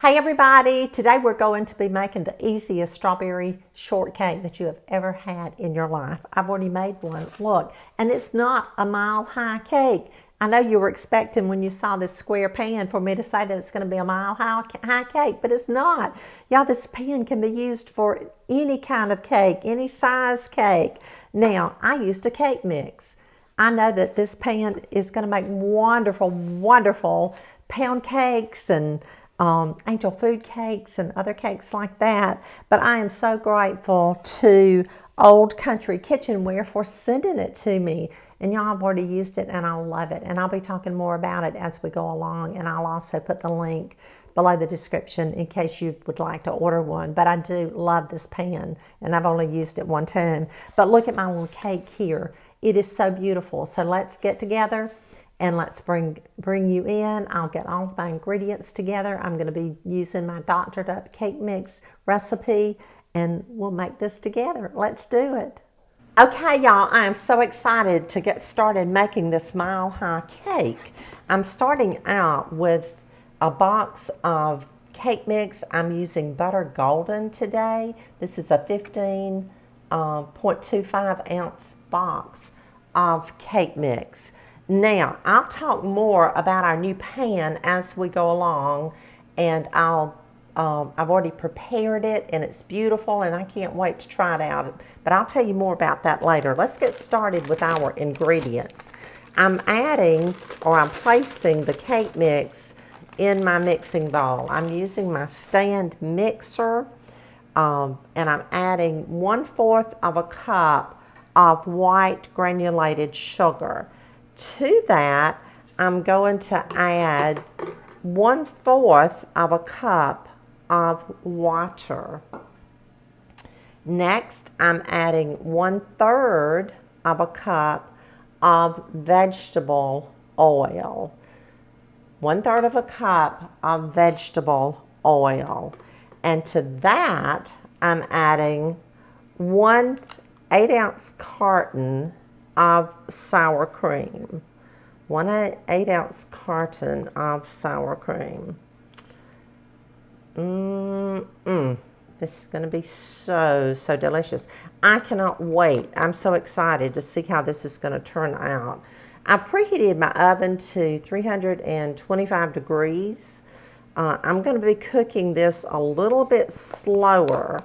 Hey everybody, today we're going to be making the easiest strawberry shortcake that you have ever had in your life. I've already made one, look, and it's not a mile-high cake. I know you were expecting when you saw this square pan for me to say that it's going to be a mile-high cake, but it's not. Y'all, this pan can be used for any kind of cake, any size cake. Now, I used a cake mix. I know that this pan is going to make wonderful, wonderful pound cakes and angel food cakes and other cakes like that. But I am so grateful to Old Country Kitchenware for sending it to me. And y'all have already used it and I love it. And I'll be talking more about it as we go along. And I'll also put the link below the description in case you would like to order one. But I do love this pan and I've only used it one time. But look at my little cake here. It is so beautiful. So let's get together and let's bring you in. I'll get all of my ingredients together. I'm going to be using my doctored up cake mix recipe and we'll make this together. Let's do it. Okay, y'all, I am so excited to get started making this mile-high cake. I'm starting out with a box of cake mix. I'm using Butter Golden today. This is a 15.25 ounce box of cake mix. Now, I'll talk more about our new pan as we go along, and I've already prepared it, and it's beautiful, and I can't wait to try it out. But I'll tell you more about that later. Let's get started with our ingredients. I'm placing the cake mix in my mixing bowl. I'm using my stand mixer, and I'm adding 1/4 of a cup of white granulated sugar. To that, I'm going to add 1/4 of a cup of water. Next, I'm adding 1/3 of a cup of vegetable oil. 1/3 of a cup of vegetable oil. And to that, I'm adding 1 8-ounce carton of sour cream. 1 8-ounce carton of sour cream. This is going to be so delicious. I cannot wait. I'm so excited to see how this is going to turn out. I've preheated my oven to 325 degrees. I'm going to be cooking this a little bit slower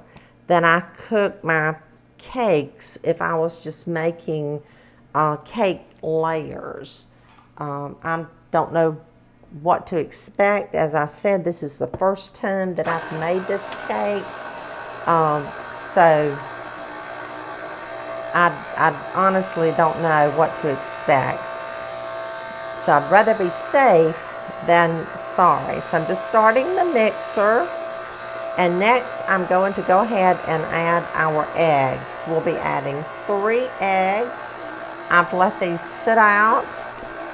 than I cook my cakes if I was just making cake layers. I don't know what to expect. As I said, this is the first time that I've made this cake. So I honestly don't know what to expect. So I'd rather be safe than sorry. So I'm just starting the mixer. And next, I'm going to go ahead and add our eggs. We'll be adding 3 eggs. I've let these sit out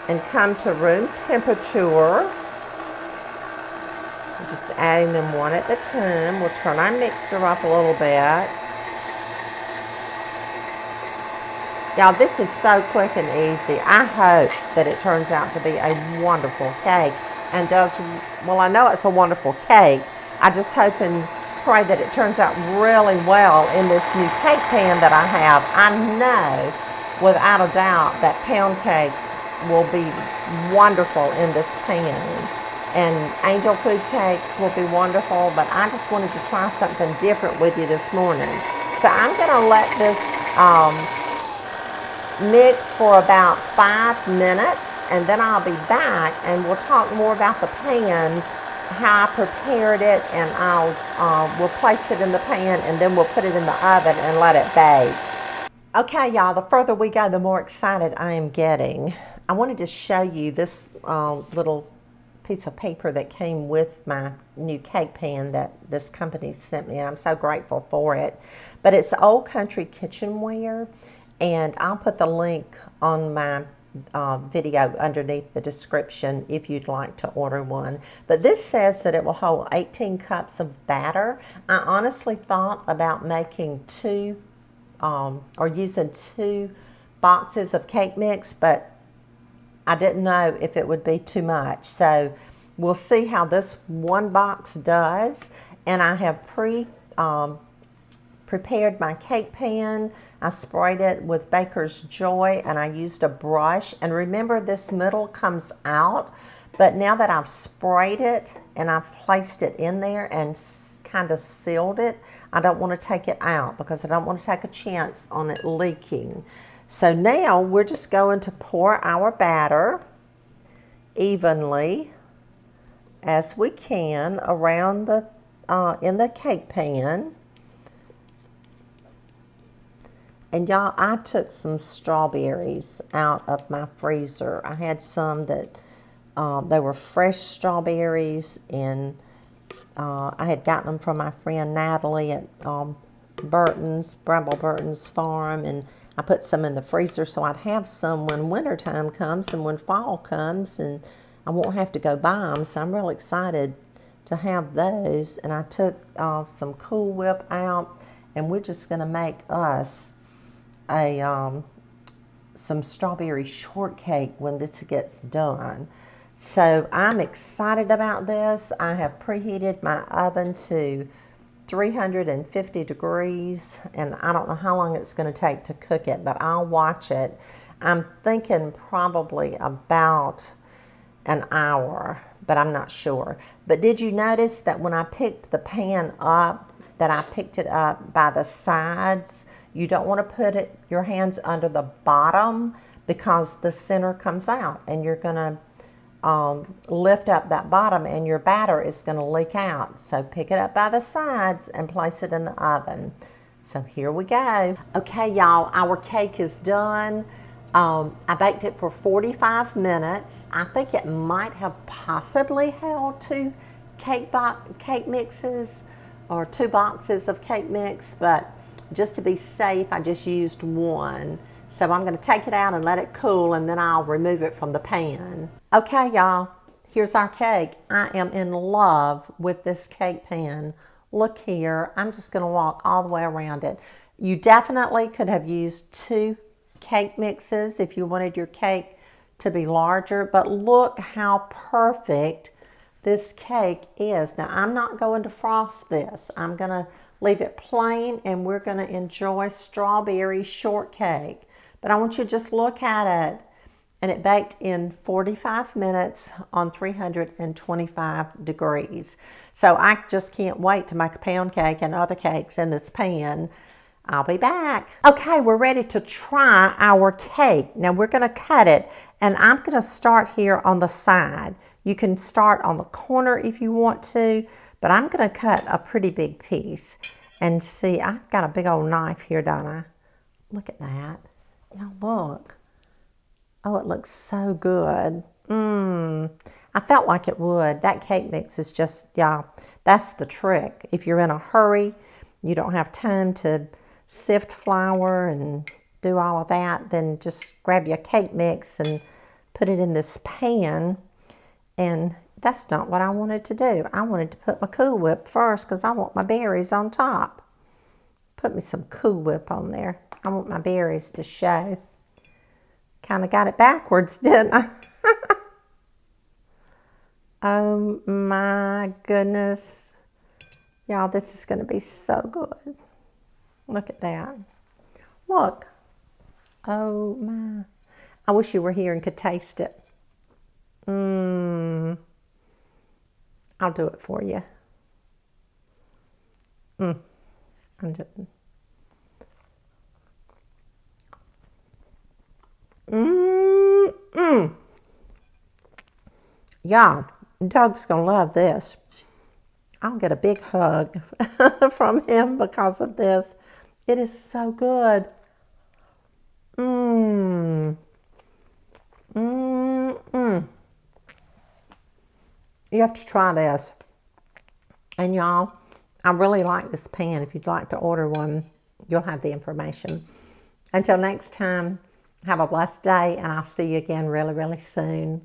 and come to room temperature. I'm just adding them one at a time. We'll turn our mixer up a little bit. Y'all, this is so quick and easy. I hope that it turns out to be a wonderful cake and well, I know it's a wonderful cake. I just hope and pray that it turns out really well in this new cake pan that I have. I know without a doubt that pound cakes will be wonderful in this pan. And angel food cakes will be wonderful, but I just wanted to try something different with you this morning. So I'm going to let this mix for about 5 minutes, and then I'll be back and we'll talk more about the pan, how I prepared it, and we'll place it in the pan and then we'll put it in the oven and let it bake. Okay, y'all, the further we go, the more excited I am getting. I wanted to show you this little piece of paper that came with my new cake pan that this company sent me, and I'm so grateful for it. But it's Old Country Kitchenware, and I'll put the link on my video underneath the description if you'd like to order one. But this says that it will hold 18 cups of batter. I honestly thought about making or using 2 boxes of cake mix, but I didn't know if it would be too much. So we'll see how this one box does. And I have prepared my cake pan. I sprayed it with Baker's Joy, and I used a brush. And remember, this middle comes out, but now that I've sprayed it and I've placed it in there and kind of sealed it, I don't want to take it out because I don't want to take a chance on it leaking. So now we're just going to pour our batter evenly as we can around the in the cake pan. And y'all, I took some strawberries out of my freezer. I had some that they were fresh strawberries, and I had gotten them from my friend Natalie at Bramble Burton's farm, and I put some in the freezer so I'd have some when wintertime comes and when fall comes, and I won't have to go buy them. So I'm real excited to have those. And I took some Cool Whip out, and we're just going to make us some strawberry shortcake when this gets done. So I'm excited about this. I have preheated my oven to 350 degrees, and I don't know how long it's going to take to cook it, but I'll watch it. I'm thinking probably about an hour, but I'm not sure. But did you notice that when I picked the pan up, that I picked it up by the sides? You don't want to put your hands under the bottom because the center comes out, and you're going to lift up that bottom and your batter is going to leak out. So pick it up by the sides and place it in the oven. So here we go. Okay, y'all, our cake is done. I baked it for 45 minutes. I think it might have possibly held 2 cake mixes or 2 boxes of cake mix, but just to be safe, I just used 1. So I'm going to take it out and let it cool, and then I'll remove it from the pan. Okay, y'all, here's our cake. I am in love with this cake pan. Look here, I'm just going to walk all the way around it. You definitely could have used 2 cake mixes if you wanted your cake to be larger, but look how perfect this cake is. Now, I'm not going to frost this. I'm going to leave it plain, and we're going to enjoy strawberry shortcake. But I want you to just look at it. And it baked in 45 minutes on 325 degrees. So I just can't wait to make a pound cake and other cakes in this pan. I'll be back. Okay, we're ready to try our cake. Now we're going to cut it, and I'm going to start here on the side. You can start on the corner if you want to, but I'm going to cut a pretty big piece. And see, I've got a big old knife here, don't I? Look at that. Now look. Oh, it looks so good. I felt like it would. That cake mix is just, yeah, that's the trick. If you're in a hurry, you don't have time to sift flour and do all of that, then just grab your cake mix and put it in this pan. And that's not what I wanted to do. I wanted to put my Cool Whip first because I want my berries on top. Put me some Cool Whip on there. I want my berries to show. Kind of got it backwards, didn't I? Oh my goodness. Y'all, this is going to be so good. Look at that. Look. Oh my. I wish you were here and could taste it. I'll do it for you. I'm just... Yeah, Doug's gonna love this. I'll get a big hug from him because of this. It is so good. You have to try this. And y'all, I really like this pan. If you'd like to order one, you'll have the information. Until next time, have a blessed day, and I'll see you again really, really soon.